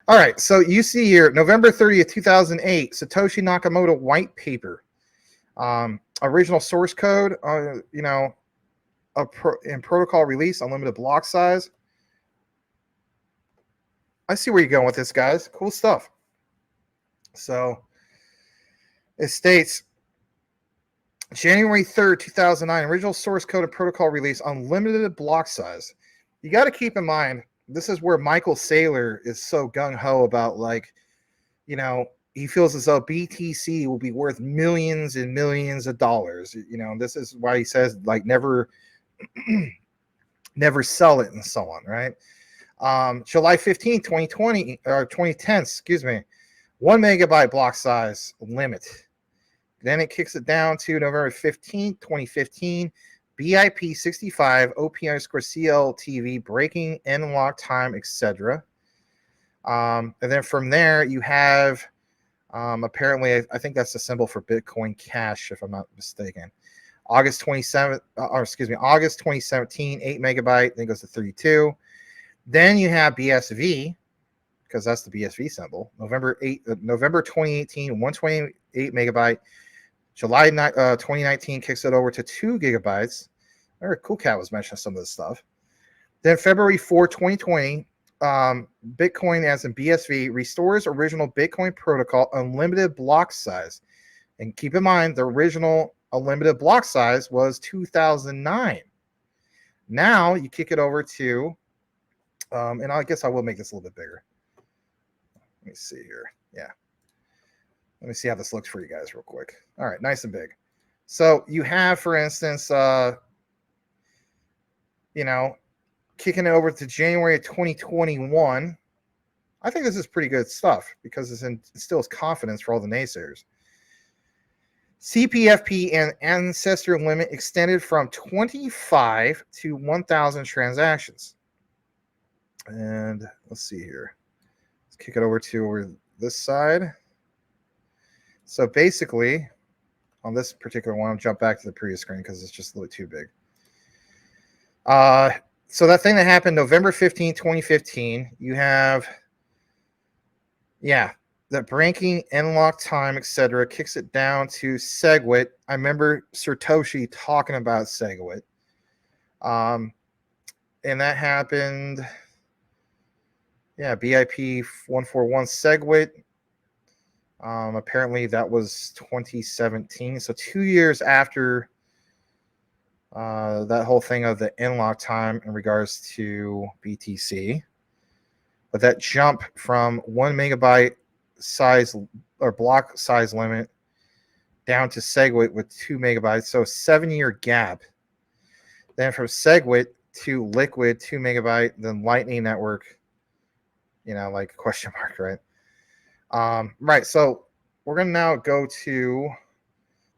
All right, so you see here, November 30th, 2008, Satoshi Nakamoto white paper. Original source code, in protocol release, unlimited block size. I see where you're going with this, guys. Cool stuff. So it states January 3rd, 2009, original source code and protocol release, unlimited block size. You got to keep in mind, this is where Michael Saylor is so gung-ho about, like, he feels as though BTC will be worth millions and millions of dollars. This is why he says, like, never sell it and so on, right? July 15th, 2020, or 2010, excuse me, 1 megabyte block size limit. Then it kicks it down to November 15th, 2015, BIP 65, OP_CLTV, breaking and lock time, etc. And then from there, you have, apparently, I think that's the symbol for Bitcoin Cash, if I'm not mistaken. August 2017, 8 megabyte, then goes to 32. Then you have BSV, because that's the BSV symbol. November 2018, 128 megabyte. July 2019 kicks it over to 2 gigabytes. Remember, Cool Cat was mentioning some of this stuff. Then February 4, 2020, Bitcoin, as in BSV, restores original Bitcoin protocol unlimited block size. And keep in mind, the original unlimited block size was 2009. Now you kick it over to, and I guess I will make this a little bit bigger. Let me see here. Yeah. Let me see how this looks for you guys real quick. All right, nice and big. So you have, for instance, kicking it over to January of 2021. I think this is pretty good stuff because it instills confidence for all the naysayers. CPFP and ancestor limit extended from 25 to 1,000 transactions. And let's see here. Let's kick it over this side. So basically, on this particular one, I'll jump back to the previous screen because it's just a little too big. So that thing that happened November 15, 2015, you have, the breaking, end-lock time, etc., kicks it down to SegWit. I remember Satoshi talking about SegWit. And that happened, BIP 141 SegWit. Apparently that was 2017. So 2 years after that whole thing of the in-lock time in regards to BTC. But that jump from 1 megabyte size or block size limit down to SegWit with 2 megabytes. So 7-year gap. Then from SegWit to Liquid, 2 megabyte, then Lightning Network, like question mark, right? Right, so we're going to now go to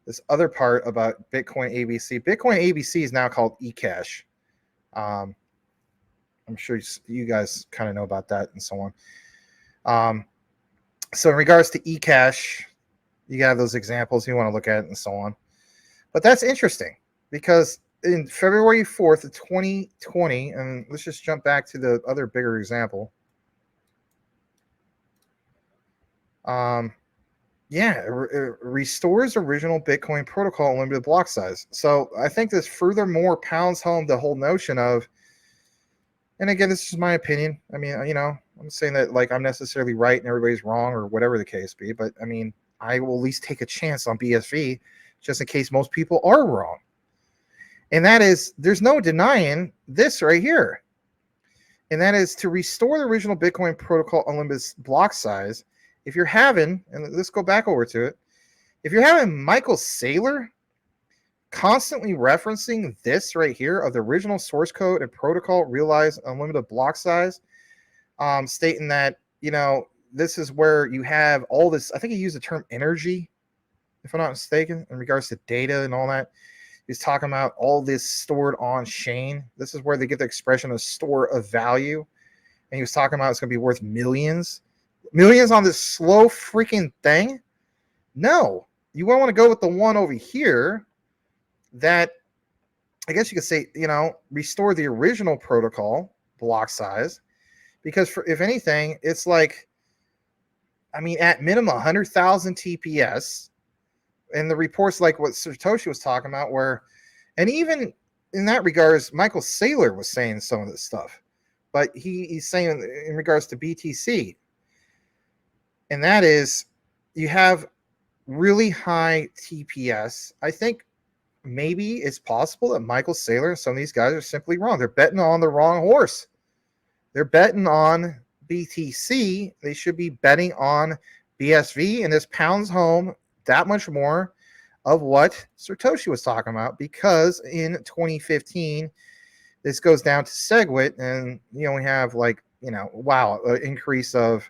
this other part about Bitcoin ABC. Bitcoin ABC is now called eCash. I'm sure you guys kind of know about that and so on. So in regards to eCash, you got those examples you want to look at and so on. But that's interesting because in February 4th of 2020, and let's just jump back to the other bigger example. It restores original Bitcoin protocol unlimited block size. So I think this furthermore pounds home the whole notion of, and again, this is my opinion. I mean, I'm saying that like I'm necessarily right and everybody's wrong or whatever the case be, but I mean, I will at least take a chance on BSV just in case most people are wrong. And that is, there's no denying this right here. And that is to restore the original Bitcoin protocol unlimited block size. If you're having, and let's go back over to it, if you're having Michael Saylor constantly referencing this right here of the original source code and protocol realize unlimited block size, stating that, this is where you have all this, I think he used the term energy, if I'm not mistaken, in regards to data and all that. He's talking about all this stored on chain. This is where they get the expression of store of value. And he was talking about it's going to be worth millions on this slow freaking thing. No, you want to go with the one over here that I guess you could say, restore the original protocol block size, because if anything, it's like I mean, at minimum, 100,000 TPS. And the reports like what Satoshi was talking about, where, and even in that regards, Michael Saylor was saying some of this stuff. But he's saying in regards to BTC, and that is you have really high TPS. I think maybe it's possible that Michael Saylor and some of these guys are simply wrong. They're betting on the wrong horse. They're betting on BTC. They should be betting on BSV, and this pounds home that much more of what Satoshi was talking about, because in 2015, this goes down to SegWit, and you only have like, wow, an increase of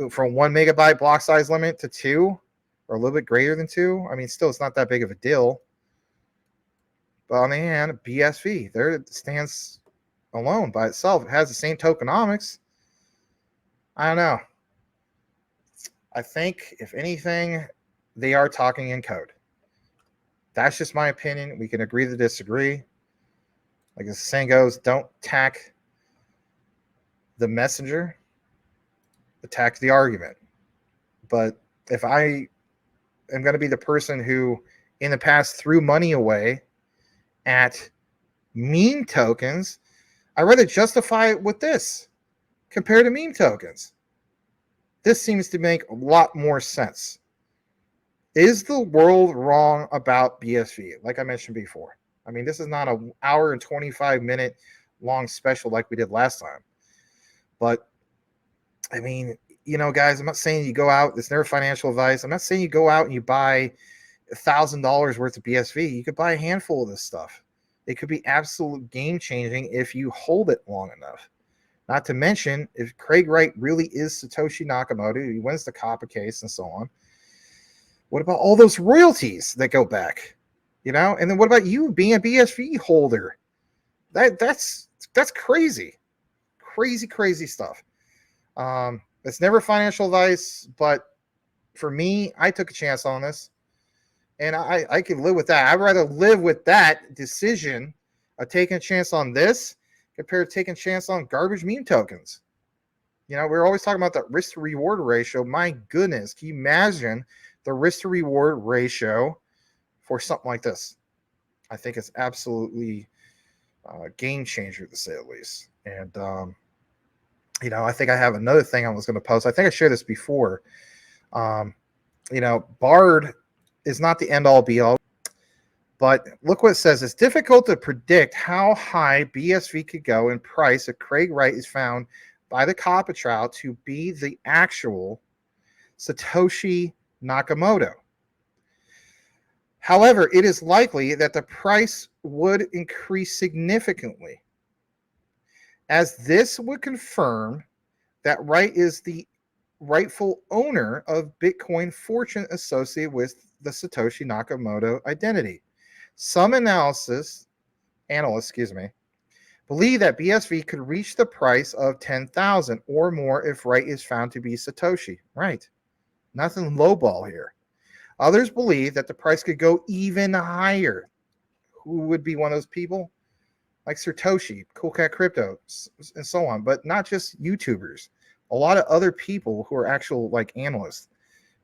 from 1 megabyte block size limit to 2, or a little bit greater than 2. I mean, still, it's not that big of a deal. But on the other hand, BSV, there it stands alone by itself. It has the same tokenomics. I don't know. I think, if anything, they are talking in code. That's just my opinion. We can agree to disagree. Like the saying goes, don't attack the messenger, attack the argument. But if I am going to be the person who in the past threw money away at meme tokens, I'd rather justify it with this compared to meme tokens. This seems to make a lot more sense. Is the world wrong about BSV? Like I mentioned before. I mean, this is not an hour and 25-minute long special like we did last time. But, I mean, guys, I'm not saying you go out. It's never financial advice. I'm not saying you go out and you buy $1,000 worth of BSV. You could buy a handful of this stuff. It could be absolute game-changing if you hold it long enough. Not to mention, if Craig Wright really is Satoshi Nakamoto, he wins the COPPA case and so on, what about all those royalties that go back? And then what about you being a BSV holder? That's crazy. Crazy stuff. It's never financial advice, but for me, I took a chance on this. And I can live with that. I'd rather live with that decision of taking a chance on this compared to taking a chance on garbage meme tokens. We're always talking about that risk to reward ratio. My goodness, can you imagine the risk to reward ratio for something like this? I think it's absolutely a game changer, to say the least. And, I think I have another thing I was going to post. I think I shared this before. Bard is not the end all be all. But look what it says. It's difficult to predict how high BSV could go in price if Craig Wright is found by the COPPA trial to be the actual Satoshi Nakamoto. However, it is likely that the price would increase significantly, as this would confirm that Wright is the rightful owner of Bitcoin fortune associated with the Satoshi Nakamoto identity. Some analysts, believe that BSV could reach the price of 10,000 or more if Wright is found to be Satoshi. Right. Nothing lowball here. Others believe that the price could go even higher. Who would be one of those people? Like Satoshi, Cool Cat Crypto, and so on. But not just YouTubers. A lot of other people who are actual like analysts.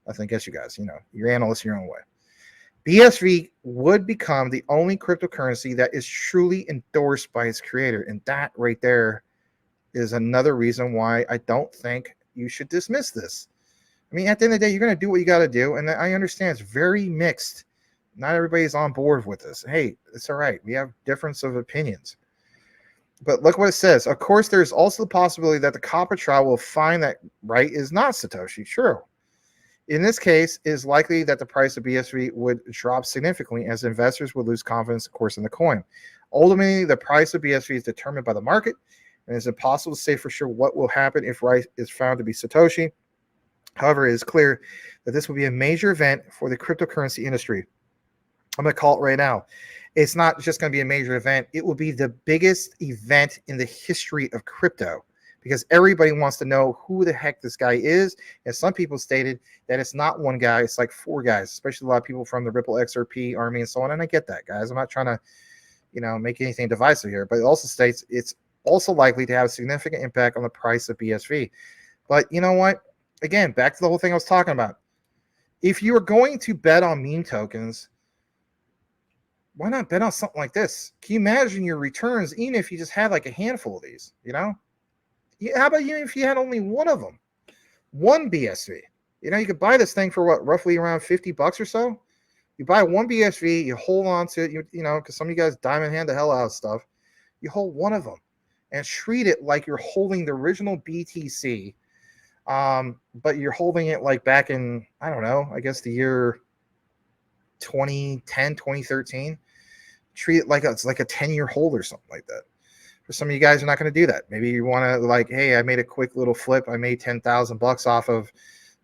I guess you guys, you're analysts your own way. BSV would become the only cryptocurrency that is truly endorsed by its creator. And that right there is another reason why I don't think you should dismiss this. I mean, at the end of the day, you're going to do what you got to do. And I understand it's very mixed. Not everybody's on board with this. Hey, it's all right. We have difference of opinions. But look what it says. Of course, there's also the possibility that the COPPA trial will find that Wright is not Satoshi. True. In this case, it is likely that the price of BSV would drop significantly as investors would lose confidence, of course, in the coin. Ultimately, the price of BSV is determined by the market, and it's impossible to say for sure what will happen if Wright is found to be Satoshi. However, it is clear that this will be a major event for the cryptocurrency industry. I'm going to call it right now. It's not just going to be a major event. It will be the biggest event in the history of crypto, because everybody wants to know who the heck this guy is. And some people stated that it's not one guy, it's like 4 guys, especially a lot of people from the Ripple XRP army and so on. And I get that, guys. I'm not trying to, make anything divisive here, but it also states it's also likely to have a significant impact on the price of BSV. But you know what? again, back to the whole thing I was talking about. If you are going to bet on meme tokens, why not bet on something like this? Can you imagine your returns even if you just had like a handful of these, you know? How about you if you had only one of them? One BSV. You know, you could buy this thing for what, roughly around $50 or so? You buy one BSV, you hold on to it, you know, because some of you guys diamond hand the hell out of stuff. You hold one of them and treat it like you're holding the original BTC, but you're holding it like back in, I don't know, I guess the year 2010, 2013. Treat it like it's like a 10-year hold or something like that. For some of you guys are not going to do that. Maybe you want to like, hey, I made a quick little flip. I made $10,000 off of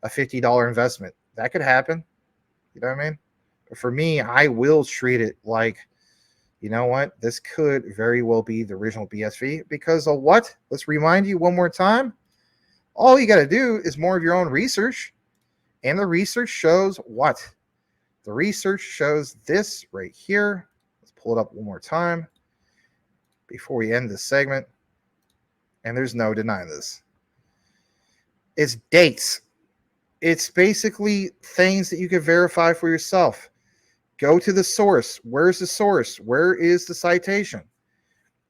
a $50 investment. That could happen. You know what I mean? But for me, I will treat it like, you know what? This could very well be the original BSV because of what? Let's remind you one more time. All you got to do is more of your own research. And the research shows what? The research shows this right here. Let's pull it up one more time before we end this segment. And there's no denying this. It's dates. It's basically things that you can verify for yourself. Go to the source. Where's the source? Where is the citation?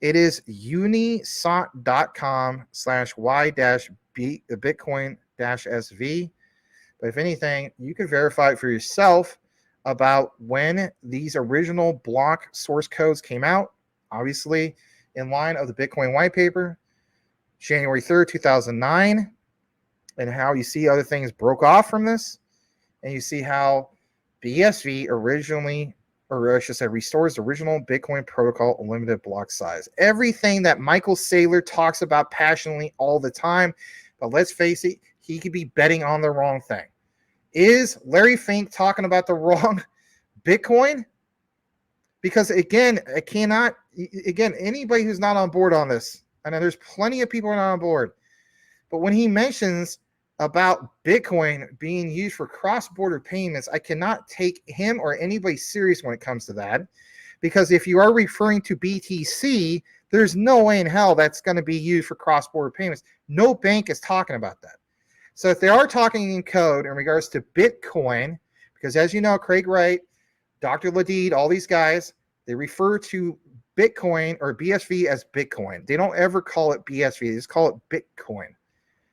It is unisot.com/y-bitcoin-sv. But if anything, you can verify it for yourself about when these original block source codes came out. Obviously, in line of the Bitcoin white paper, January 3rd, 2009, and how you see other things broke off from this. And you see how BSV originally, or I should say, restores the original Bitcoin protocol unlimited block size. Everything that Michael Saylor talks about passionately all the time. But let's face it, he could be betting on the wrong thing. Is Larry Fink talking about the wrong Bitcoin? Because again, anybody who's not on board on this, I know there's plenty of people who are not on board, but when he mentions about Bitcoin being used for cross-border payments, I cannot take him or anybody serious when it comes to that. Because if you are referring to BTC, there's no way in hell that's going to be used for cross-border payments. No bank is talking about that. So if they are talking in code in regards to Bitcoin, because as you know, Craig Wright, Dr. Ladid, all these guys, they refer to Bitcoin or BSV as Bitcoin. They don't ever call it BSV. They just call it Bitcoin.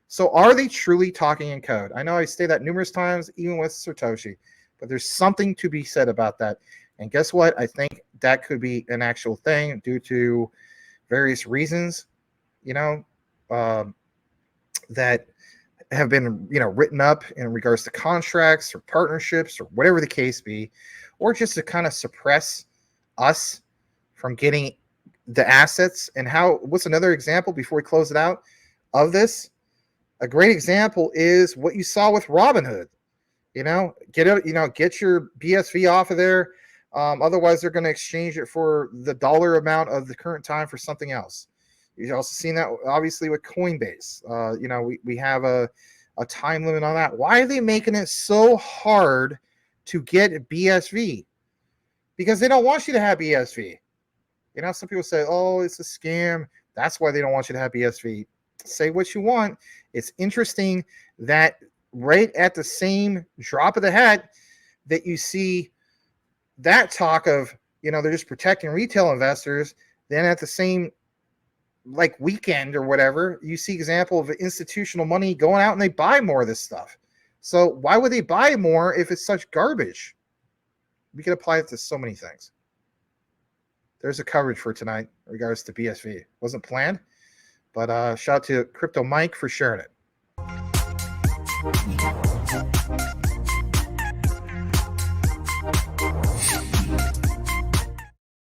So are they truly talking in code? I know I say that numerous times, even with Satoshi, but there's something to be said about that. And guess what? I think that could be an actual thing due to various reasons, you know, that have been, you know, written up in regards to contracts or partnerships or whatever the case be, or just to kind of suppress us from getting the assets. And how, what's another example before we close it out of this? A great example is what you saw with Robinhood. You know, get your BSV off of there. Otherwise, they're going to exchange it for the dollar amount of the current time for something else. You've also seen that obviously with Coinbase. You know, we have a time limit on that. Why are they making it so hard to get BSV? Because they don't want you to have BSV. You know, some people say, oh, it's a scam. That's why they don't want you to have BSV. Say what you want. It's interesting that right at the same drop of the hat that you see that talk of, you know, they're just protecting retail investors. Then at the same like weekend or whatever, you see example of institutional money going out and they buy more of this stuff. So why would they buy more if it's such garbage? We could apply it to so many things. There's a coverage for tonight in regards to BSV. Wasn't planned, but shout out to Crypto Mike for sharing it.